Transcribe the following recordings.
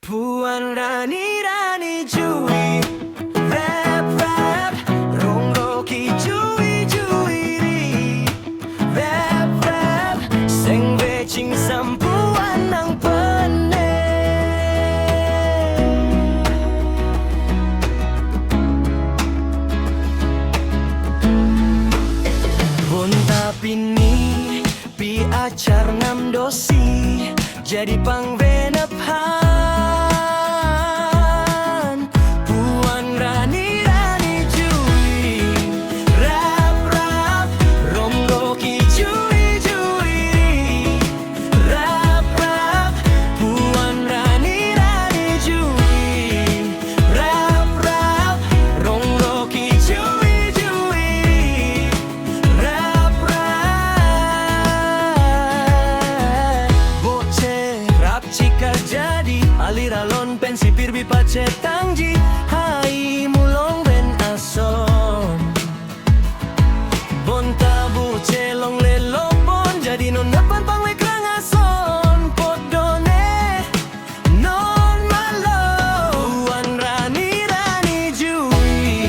Puan Rani Rani Jui Rap Rap Rong Rocky Jui Jui Ri Rap Rap Seng ve ching sam Puan ng pane Bonta pini pi acar nam dosi jadi pang venephan Puan Rani Rani Jui Rap Rap Rom Rocky Jui Jui Rap Rap Puan Rani Rani Jui Rap Rap Rom Rocky Jui Jui Rap Rap Boce rap jika jadi aliralon pensi pirbi pace tangji hai mulong ben ason bonta buce long le lopon jadi non depan pang le krang ason podone non malo Puan Rani Rani Jui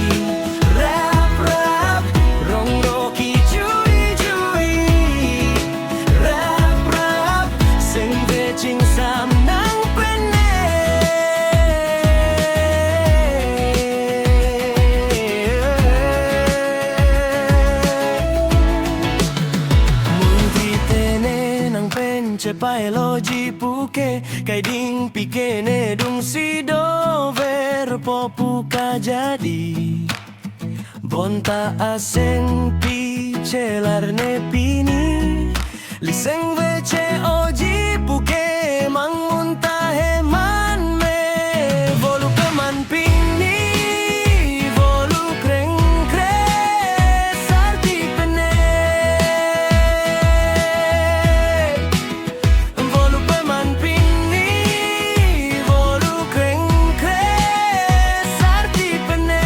Rap Rap Rong Rocky Jui Jui Rap Rap Seng ve ching sam nang pene Munti tene nang pen cepai loji puke kai ding pikene dung si do ver popuka jadi bonta aseng pi celar ne pini liseng vece oji puke mang munta heman me volu keman pini volu kreng kre sarti pene volu keman pini volu kreng kre sarti pene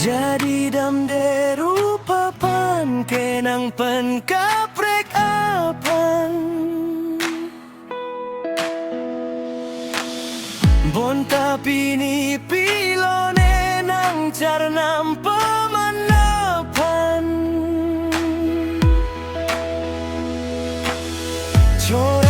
jadi dam deru papan kenang pen kaprek apan bonta pini pilone nang carnam pemanapan Coy